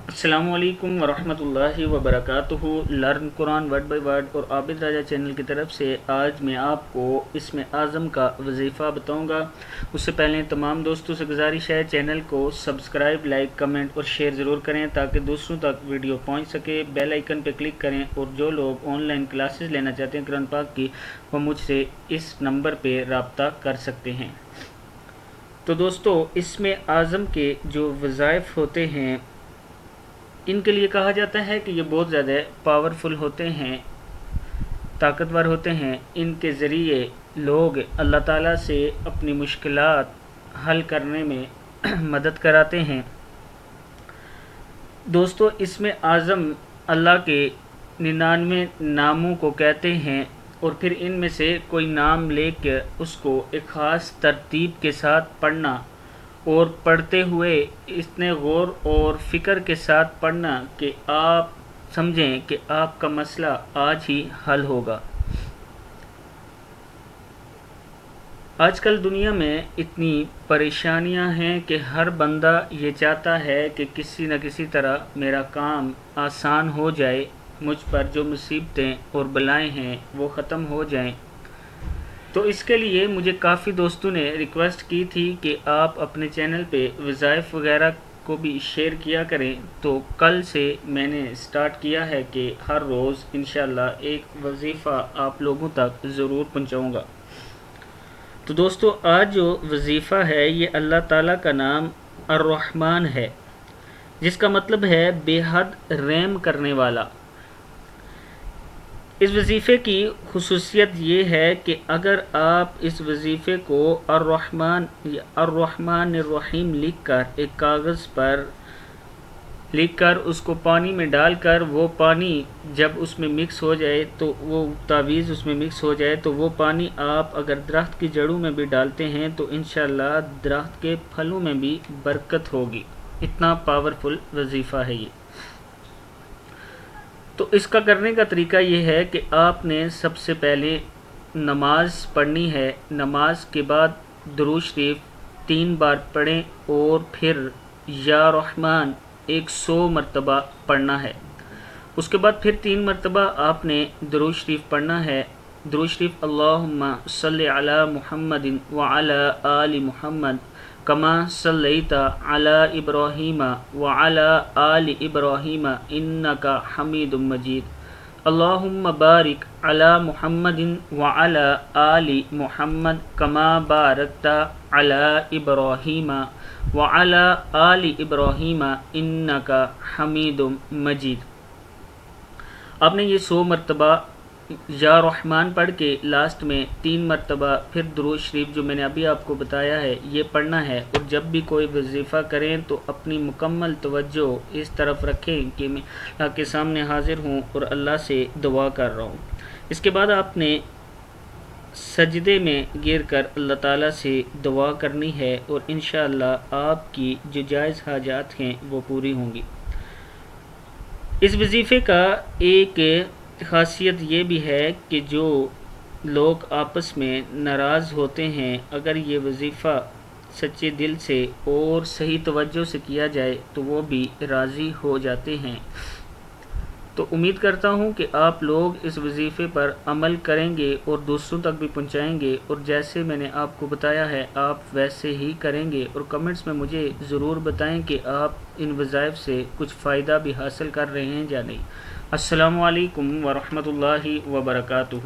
السلام علیکم ورحمۃ اللہ وبرکاتہ۔ Learn Quran word by word اور عابد راجہ چینل کی طرف سے آج میں آپ کو اسم اعظم کا وظیفہ بتاؤں گا۔ اس سے پہلے تمام دوستوں سے گزارش ہے چینل کو سبسکرائب، لائک، کمنٹ اور شیئر ضرور کریں تاکہ دوسروں تک ویڈیو پہنچ سکے۔ بیل آئیکن پہ کلک کریں اور جو لوگ آن لائن کلاسز لینا چاہتے ہیں قرآن پاک کی، وہ مجھ سے اس نمبر پہ رابطہ کر سکتے ہیں۔ تو دوستو، اسم اعظم کے جو وظائف ہوتے ہیں ان کے لیے کہا جاتا ہے کہ یہ بہت زیادہ پاورفل ہوتے ہیں، طاقتور ہوتے ہیں۔ ان کے ذریعے لوگ اللہ تعالیٰ سے اپنی مشکلات حل کرنے میں مدد کراتے ہیں۔ دوستو، اسم اعظم اللہ کے 99 ناموں کو کہتے ہیں، اور پھر ان میں سے کوئی نام لے کے اس کو ایک خاص ترتیب کے ساتھ پڑھنا، اور پڑھتے ہوئے اتنے غور اور فکر کے ساتھ پڑھنا کہ آپ سمجھیں کہ آپ کا مسئلہ آج ہی حل ہوگا۔ آج کل دنیا میں اتنی پریشانیاں ہیں کہ ہر بندہ یہ چاہتا ہے کہ کسی نہ کسی طرح میرا کام آسان ہو جائے، مجھ پر جو مصیبتیں اور بلائیں ہیں وہ ختم ہو جائیں۔ تو اس کے لیے مجھے کافی دوستوں نے ریکویسٹ کی تھی کہ آپ اپنے چینل پہ وظائف وغیرہ کو بھی شیئر کیا کریں، تو کل سے میں نے سٹارٹ کیا ہے کہ ہر روز انشاءاللہ ایک وظیفہ آپ لوگوں تک ضرور پہنچاؤں گا۔ تو دوستو، آج جو وظیفہ ہے یہ اللہ تعالیٰ کا نام الرحمن ہے، جس کا مطلب ہے بے حد رحم کرنے والا۔ اس وظیفے کی خصوصیت یہ ہے کہ اگر آپ اس وظیفے کو الرحمن الرحیم لکھ کر ایک کاغذ پر لکھ کر اس کو پانی میں ڈال کر، وہ پانی جب اس میں مکس ہو جائے تو وہ تعویذ اس میں مکس ہو جائے تو وہ پانی آپ اگر درخت کی جڑوں میں بھی ڈالتے ہیں تو انشاءاللہ درخت کے پھلوں میں بھی برکت ہوگی۔ اتنا پاورفل وظیفہ ہے یہ۔ تو اس کا کرنے کا طریقہ یہ ہے کہ آپ نے سب سے پہلے نماز پڑھنی ہے۔ نماز کے بعد درود شریف 3 بار پڑھیں اور پھر یا رحمان 100 مرتبہ پڑھنا ہے۔ اس کے بعد پھر 3 مرتبہ آپ نے درود شریف پڑھنا ہے۔ درود شریف اللہم صلی علی محمد وعلی آل محمد کما صلیت علی ابراہیم وعلی آل ابراہیم انک حمید مجید۔ اللہم بارک علی محمد وعلی آل محمد کما بارکت علی ابراہیم وعلی آل ابراہیم انک حمید مجید۔ آپ نے یہ 100 مرتبہ یا رحمان پڑھ کے لاسٹ میں 3 مرتبہ پھر درود شریف جو میں نے ابھی آپ کو بتایا ہے یہ پڑھنا ہے۔ اور جب بھی کوئی وظیفہ کریں تو اپنی مکمل توجہ اس طرف رکھیں کہ میں اللہ کے سامنے حاضر ہوں اور اللہ سے دعا کر رہا ہوں۔ اس کے بعد آپ نے سجدے میں گر کر اللہ تعالیٰ سے دعا کرنی ہے، اور انشاءاللہ آپ کی جو جائز حاجات ہیں وہ پوری ہوں گی۔ اس وظیفے کا ایک خاصیت یہ بھی ہے کہ جو لوگ آپس میں ناراض ہوتے ہیں، اگر یہ وظیفہ سچے دل سے اور صحیح توجہ سے کیا جائے تو وہ بھی راضی ہو جاتے ہیں۔ تو امید کرتا ہوں کہ آپ لوگ اس وظیفے پر عمل کریں گے اور دوسروں تک بھی پہنچائیں گے، اور جیسے میں نے آپ کو بتایا ہے آپ ویسے ہی کریں گے، اور کمنٹس میں مجھے ضرور بتائیں کہ آپ ان وظائف سے کچھ فائدہ بھی حاصل کر رہے ہیں یا نہیں۔ السلام علیکم ورحمۃ اللہ وبرکاتہ۔